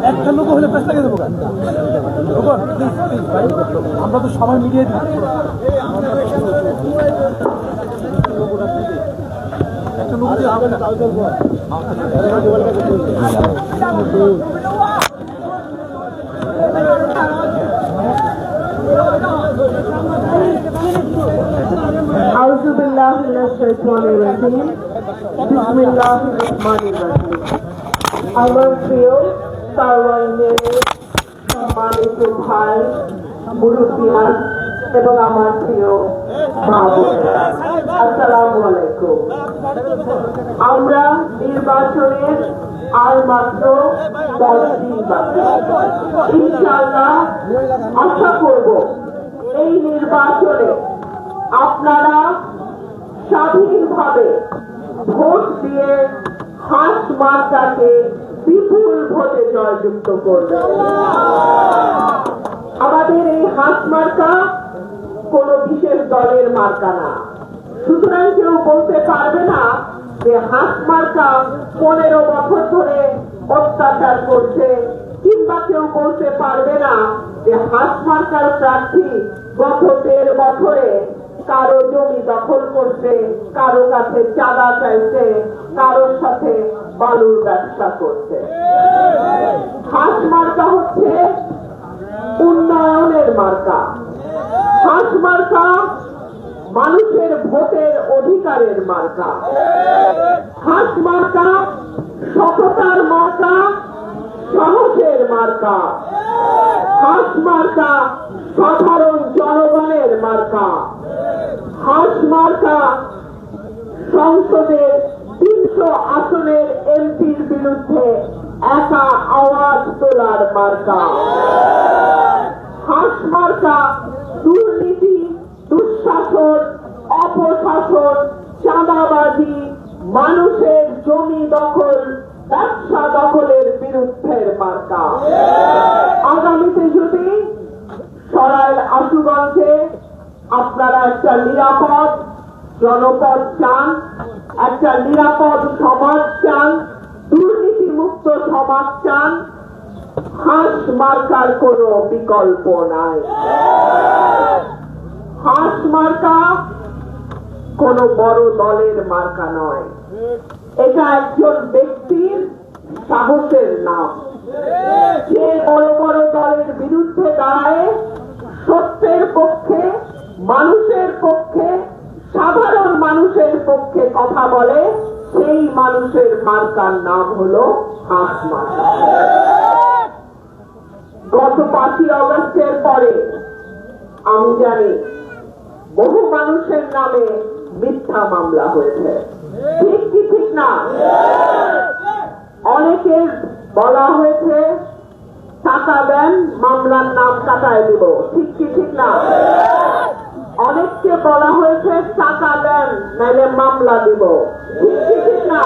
একটা লোক হলে পেশ লাগিয়ে দেবো আমরা তো সবাই মিলিয়ে দিই একটা লোক দিয়ে হবে না আউযু বিল্লাহি মিনাশ শাইতানির রাজিম বিসমিল্লাহির রহমানির রহিম আমার প্রিয় তাওয়াইনের সম্মানিত ভাই মুরব্বিয়ান এবং আমার প্রিয় মা বোনেরা আসসালামু আলাইকুম। আমরা নির্বাচনের আর মাত্র 10 দিন বাকি। ইনশাআল্লাহ আশা করব এই নির্বাচনে আপনারা স্বাধীনভাবে ভোট দিয়ে হাঁস মার্কাকে বিপুল ভোটে জয়যুক্ত করবেন। আমাদের এই হাঁস মার্কা কোন বিশেষ দলের মার্কা না, সুতরাং কেউ বলতে পারবে না যে হাঁস মার্কা 15 বছর ধরে অত্যাচার করছে, কিংবা কেউ বলতে পারবে না যে হাঁস মার্কার প্রার্থী গত 1.5 বছরে কারো জমি দখল করছে, কারো কাছে চাঁদা চাইছে, কারোর সাথে বালুর ব্যবসা করছে। হাঁস মার্কা হচ্ছে উন্নয়নের মার্কা। হাঁস মার্কা মানুষের ভোটের অধিকারের মার্কা। হাঁস মার্কা সততার মার্কা, সাহসের মার্কা। হাঁস মার্কা সাধারণ জনগণের মার্কা। হাঁস মার্কা সংসদের 300 আসনের এমপির বিরুদ্ধে একা আওয়াজ তোলার মার্কা। হাঁস মার্কা দুর্নীতি, দুঃশাসন, অপশাসন, চাঁদাবাজি, মানুষের জমি দখল, ব্যবসা দখলের বিরুদ্ধের মার্কা। আগামীতে যদি সরাইল আশুগঞ্জে আপনারা একটা নিরাপদ জনপদ চান, একটা নিরাপদ সমাজ চান, দুর্নীতি মুক্ত সমাজ চান, হাঁস মার্কার কোনো বিকল্প নাই। হাঁস মার্কা কোন বড় দলের মার্কা নয়, এটা একজন ব্যক্তির সাহসের নাম। যে বড় বড় দলের বিরুদ্ধে দাঁড়ায়, সত্যের পক্ষে, মানুষের পক্ষে, সাধারণ মানুষের পক্ষে কথা বলে, সেই মানুষের মার্কার নাম হলো হাঁস মার্কা। গত 5ই অগস্টের পরে আমি জানি বহু মানুষের নামে মিথ্যা মামলা হয়েছে, ঠিক কি ঠিক না? অনেকে বলা হয়েছে টাকা দেন মামলার নাম কাটায় দিব, ঠিক কি ঠিক না? অনেককে বলা হয়েছে টাকা দেন নাইলে মামলা দিব, ঠিক কি ঠিক না?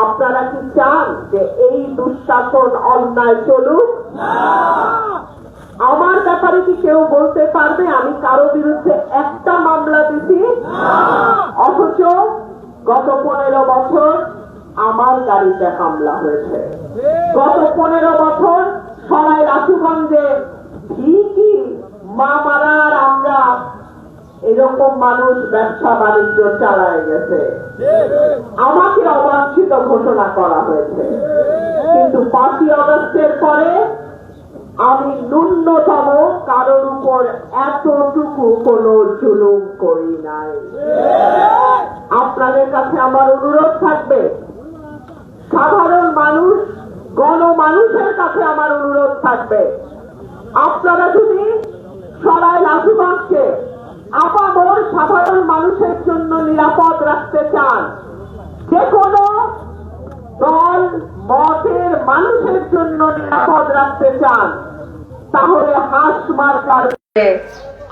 আপনারা কি চান যে এই দুঃশাসন অন্যায় চলুক? আমার ব্যাপারে কি কেউ বলতে পারবে আমি কারো বিরুদ্ধে একটা মামলা দিছি? অথচ গত 15 বছর আমার গাড়িতে হামলা হয়েছে। গত 15 বছর সরাইল আশুগঞ্জে ঠিকই মা মারার আমরা এরকম মানুষ ব্যবসা বাণিজ্য চালায় গেছে, আমাকে অবাঞ্ছিত ঘোষণা করা হয়েছে। কিন্তু 5ই অগস্টের পরে আমি ন্যূনতম কারোর উপর এতটুকু কোনো জুলুম করি নাই। আপনাদের কাছে আমার অনুরোধ থাকবে, সাধারণ মানুষ, গণমানুষের কাছে আমার অনুরোধ থাকবে, আপনারা যদি সরাইল আশুগঞ্জকে আপামর সাধারণ মানুষের জন্য নিরাপদ রাখতে চান, যে কোনো দল মতের মানুষের জন্য নিরাপদ রাখতে চান, তাহলে হাঁস মার্কার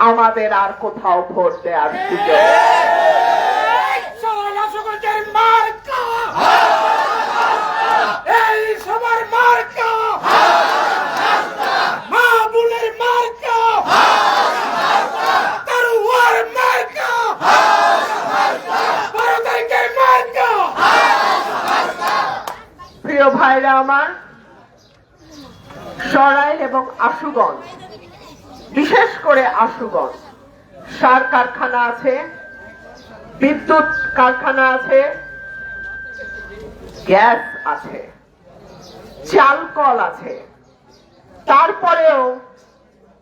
আমাদের আর কোথাও ভোট দেওয়ার সুযোগ। প্রিয় ভাইরা আমার, সরাইল এবং আশুগঞ্জ, বিশেষ করে আশুগঞ্জ সার কারখানা আছে, বিদ্যুৎ কারখানা আছে, গ্যাস আছে, চাল কল আছে। তারপরেও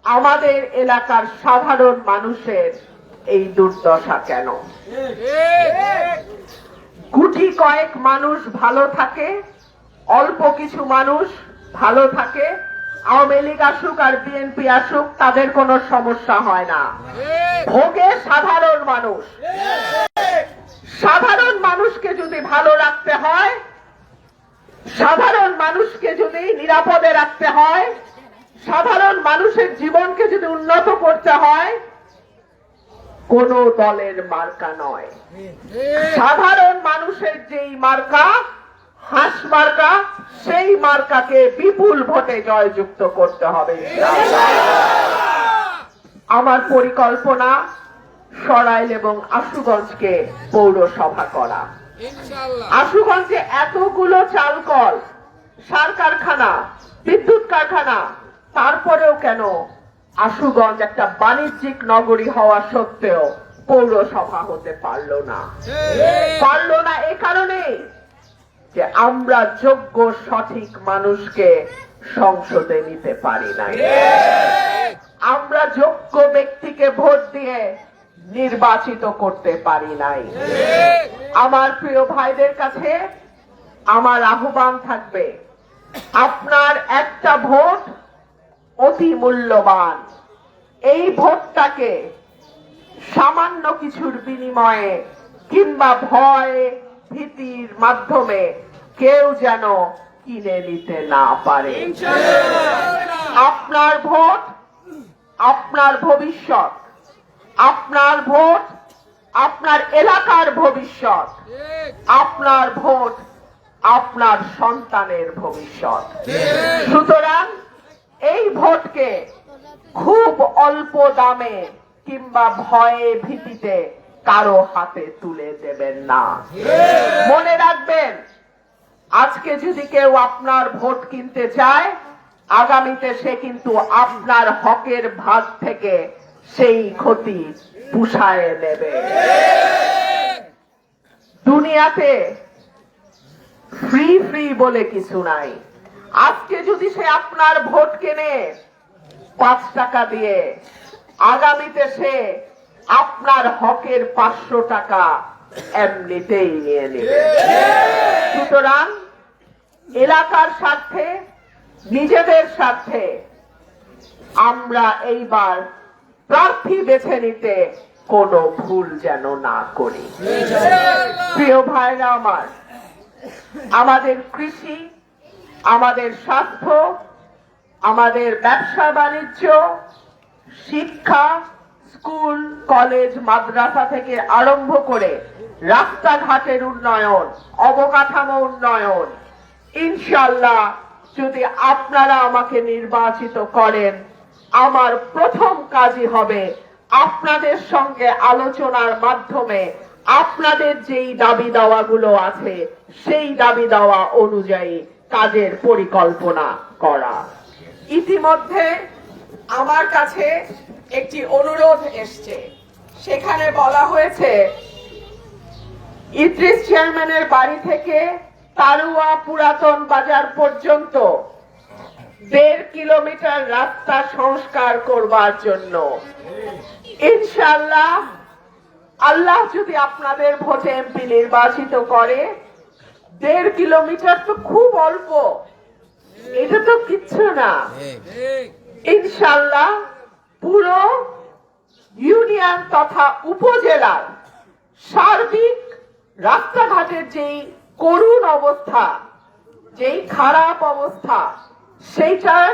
আমাদের এলাকার সাধারণ মানুষের এই দুর্দশা কেন? গুটি কয়েক মানুষ ভালো থাকে, অল্প কিছু মানুষ ভালো থাকে। আওয়ামী লীগ আসুক আর বিএনপি আসুক, তাদের কোনো সমস্যা হয় না। ভোগে সাধারণ মানুষ। সাধারণ মানুষকে যদি ভালো রাখতে হয়, সাধারণ মানুষকে যদি নিরাপদে রাখতে হয়, সাধারণ মানুষের জীবনকে যদি উন্নত করতে হয়, কোন দলের মার্কা নয়, সাধারণ মানুষের যেই মার্কা, হাঁস মার্কা, সেই মার্কাকে বিপুল ভোটে জয়যুক্ত করতে হবে। আমার পরিকল্পনা সরাইল এবং আশুগঞ্জকে পৌরসভা করা। আশুগঞ্জে এতগুলো চাল কল, সার কারখানা, বিদ্যুৎ কারখানা, তারপরেও কেন আশুগঞ্জ একটা বাণিজ্যিক নগরী হওয়া সত্ত্বেও পৌরসভা হতে পারলো না? পারলো না এ কারণেই যে আমরা যোগ্য সঠিক মানুষকে সংসদে নিতে পারি নাই। আমরা যোগ্য ব্যক্তিকে ভোট দিয়ে নির্বাচিত করতে পারি নাই। আমার প্রিয় ভাইদের কাছে আমার আহ্বান থাকবে, আপনার একটা ভোট অতি মূল্যবান। এই ভোটটাকে সামান্য কিছুর বিনিময়ে কিংবা ভয় ভীতির মাধ্যমে কেউ যেন কিনে নিতে না পারে। আপনার ভোট আপনার ভবিষ্যৎ, আপনার ভোট আপনার এলাকার ভবিষ্যৎ, আপনার ভোট আপনার সন্তানের ভবিষ্যৎ। সুতরাং এই ভোটকে খুব অল্প দামে কিংবা ভয়ে ভীতিতে কারো হাতে তুলে দেবেন না। মনে রাখবেন, আজকে যদি কেউ আপনার ভোট কিনতে চায়, আগামীতে সে কিন্তু আপনার হকের ভাগ থেকে সেই ক্ষতি পুষায় নেবে। দুনিয়াতে ফ্রি ফ্রি বলে কিছু নাই। আজকে যদি সে আপনার ভোট কেনে 5 টাকা দিয়ে, আগামীতে সে আপনার হকের 500 টাকা এমনিতেই নিয়ে নেবে। সুতরাং এলাকার স্বার্থে, নিজেদের স্বার্থে আমরা এইবার প্রার্থী বেছে নিতে কোনো ভুল যেন না করি। প্রিয় ভাইরা আমার, আমাদের কৃষি, আমাদের স্বাস্থ্য, আমাদের ব্যবসা বাণিজ্য, শিক্ষা, স্কুল, কলেজ, মাদ্রাসা থেকে আরম্ভ করে রাস্তাঘাটের উন্নয়ন, অবকাঠামো উন্নয়ন, ইনশাআল্লাহ যদি আপনারা আমাকে নির্বাচিত করেন, আমার প্রথম কাজই হবে আপনাদের সঙ্গে আলোচনার মাধ্যমে আপনাদের যেই দাবি দাওয়াগুলো আছে সেই দাবি দাওয়া অনুযায়ী কাজের পরিকল্পনা করা। ইতিমধ্যে আমার কাছে একটি অনুরোধ এসছে, সেখানে বলা হয়েছে ইদ্রিস চেয়ারম্যানের বাড়ি থেকে তারুয়া পুরাতন বাজার পর্যন্ত 1.5 কিলোমিটার রাস্তা সংস্কার করবার জন্য। ইনশাআল্লাহ, আল্লাহ যদি আপনাদের ভোটে এমপি নির্বাচিত করে, 1.5 কিলোমিটার তো খুব অল্প, এটা তো কিচ্ছু না। ইনশাআল্লাহ পুরো ইউনিয়ন তথা উপজেলার সার্বিক রাস্তাঘাটের যেই করুণ অবস্থা, যেই খারাপ অবস্থা, সেইটার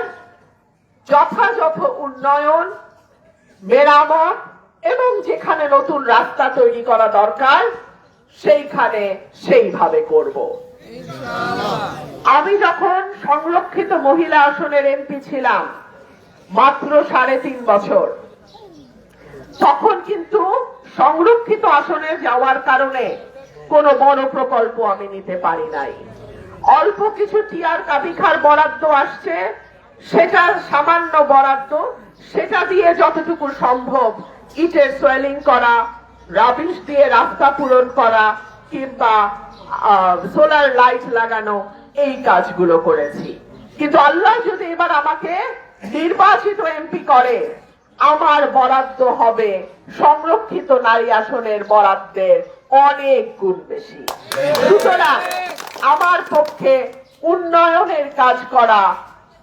যথাযথ উন্নয়ন, মেরামত এবং যেখানে নতুন রাস্তা তৈরি করা দরকার সেইখানে সেইভাবে করব। আমি যখন সংরক্ষিত মহিলা আসনের এমপি ছিলাম মাত্র 3.5 বছর, তখন কিন্তু সংরক্ষিত আসনে যাওয়ার কারণে কোনো বড় প্রকল্প আমি নিতে পারি নাই। অল্প কিছু টিয়ার কাবিখার বরাদ্দ আসছে, সেটা সামান্য বরাদ্দ, সেটা দিয়ে যতটুকু সম্ভব ইটের সোয়েলিং করা, রাবিশ দিয়ে রাস্তা পূরণ করা কিংবা সোলার লাইট লাগানো, এই কাজগুলো করেছি। কিন্তু আল্লাহ যদি এবার আমাকে নির্বাচিত এমপি করে, আমার বরাদ্দ হবে সংরক্ষিত নারী আসনের বরাদ্দের অনেক গুণ বেশি। সুতরাং আমার পক্ষে উন্নয়নের কাজ করা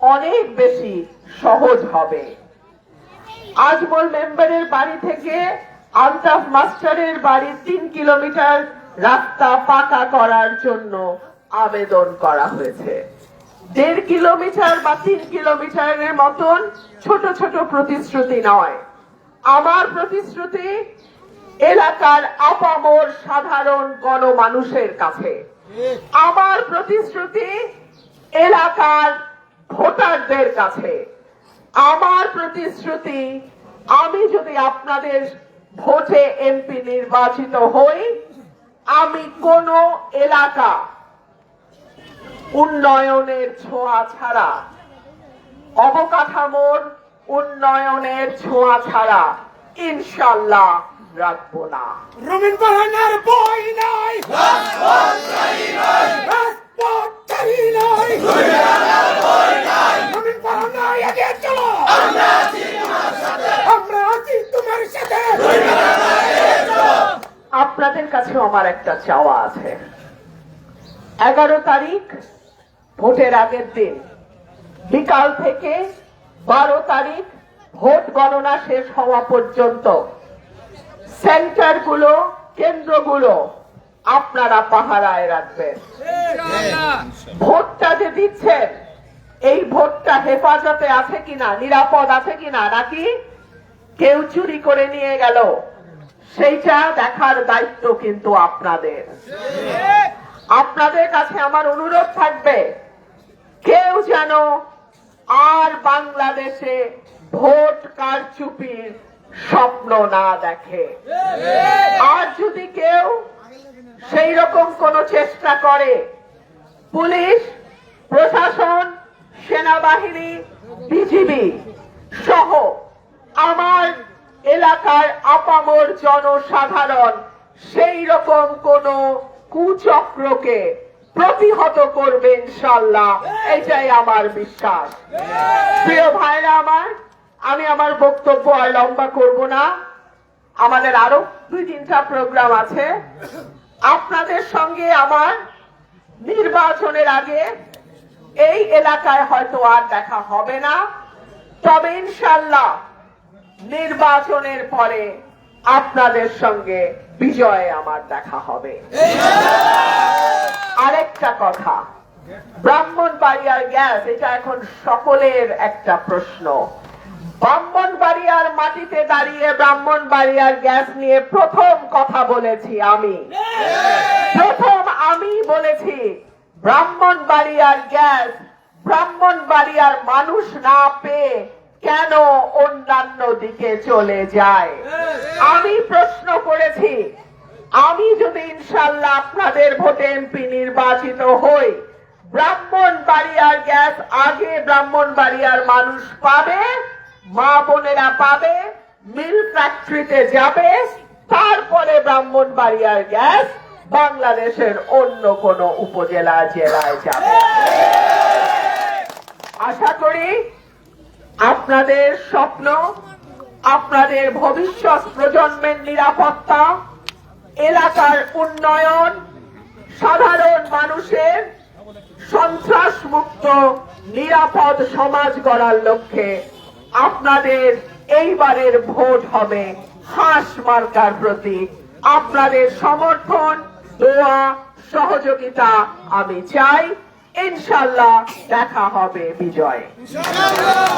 অনেক বেশি সহজ হবে। আজমল মেম্বারের বাড়ি থেকে আলতাফ মাস্টারের বাড়ি 3 কিলোমিটার রাস্তা পাকা করার জন্য আবেদন করা হয়েছে। 1.5 কিলোমিটার বা 3 কিলোমিটারের মতন ছোট ছোট প্রতিশ্রুতি নয়, আমার প্রতিশ্রুতি এলাকার আপামর সাধারণ গণমানুষের কাছে, আমার প্রতিশ্রুতি এলাকার ভোটারদের কাছে, আমার প্রতিশ্রুতি আমি যদি আপনাদের ভোটে এমপি নির্বাচিত হই, আমি কোন এলাকা উন্নয়নের ছোঁয়া ছাড়া, অবকাঠামোর উন্নয়নের ছোঁয়া ছাড়া ইনশাল্লাহ রাখবো না। রবীন বাহানার বই নাই, রাজপথচারী নাই, রবীন বাহানা এগিয়ে চলো, আমরা আছি তোমার সাথে। আপনাদের কাছে আমার একটা চাওয়া আছে, 11 তারিখ ভোটের আগের দিন বিকাল থেকে 12 তারিখ ভোট গণনা শেষ হওয়া পর্যন্ত সেন্টারগুলো, কেন্দ্রগুলো আপনারা পাহারায় রাখবেন। ভোটটা যে দিচ্ছেন, এই ভোটটা হেফাজতে আছে কিনা, নিরাপদ আছে কিনা, নাকি কেউ চুরি করে নিয়ে গেল, সেইটা দেখার দায়িত্ব কিন্তু আপনাদের। আপনাদের কাছে আমার অনুরোধ থাকবে, কেউ যেন আর বাংলাদেশে ভোট কারচুপির স্বপ্ন না দেখে। আর যদি কেউ সেই রকম কোন চেষ্টা করে, পুলিশ প্রশাসন, সেনাবাহিনী, বিজিবি সহ আমার এলাকার আপামর জনসাধারণ সেই রকম কোন কুচক্রকে প্রতিহত করবে ইনশাআল্লাহ, এটাই আমার বিশ্বাস। প্রিয় ভাইরা আমার, আমি আমার বক্তব্য আর লম্বা করব না, আমাদের আরো 2-3টা প্রোগ্রাম আছে। আপনাদের সঙ্গে আমার নির্বাচনের আগে এই এলাকায় হয়তো আর দেখা হবে না, তবে ইনশাআল্লাহ নির্বাচনের পরে আপনাদের সঙ্গে বিজয়ে আমার দেখা হবে। আরেকটা কথা, ব্রাহ্মণবাড়িয়ার গ্যাস, এটা এখন সকলের একটা প্রশ্ন। ব্রাহ্মণবাড়িয়ার মাটিতে দাঁড়িয়ে ব্রাহ্মণবাড়িয়ার গ্যাস নিয়ে প্রথম কথা বলেছি আমি, বলেছি ব্রাহ্মণবাড়িয়ার গ্যাস ব্রাহ্মণবাড়িয়ার মানুষ না পেয়ে কেন অন্যান্য দিকে চলে যায়। আমি প্রশ্ন করেছি, আমি যদি ইনশাআল্লাহ আপনাদের ভোটে এমপি নির্বাচিত হই, ব্রাহ্মণবাড়িয়ার গ্যাস আগে ব্রাহ্মণবাড়িয়ার মানুষ পাবে, মা বোনেরা পাবে, মিল ফ্যাক্টরিতে যাবে, তারপরে ব্রাহ্মণবাড়িয়ার গ্যাস বাংলাদেশের অন্য কোন উপজেলা জেলায় যাবে। আশা করি আপনাদের স্বপ্ন, আপনাদের ভবিষ্যৎ প্রজন্মের নিরাপত্তা, এলাকার উন্নয়ন, সাধারণ মানুষের সন্ত্রাস মুক্ত নিরাপদ সমাজ গড়ার লক্ষ্যে আপনাদের এইবারের ভোট হবে হাঁস মার্কার প্রতি। আপনাদের সমর্থন, দোয়া, সহযোগিতা আমি চাই। ইনশাআল্লাহ দেখা হবে বিজয়।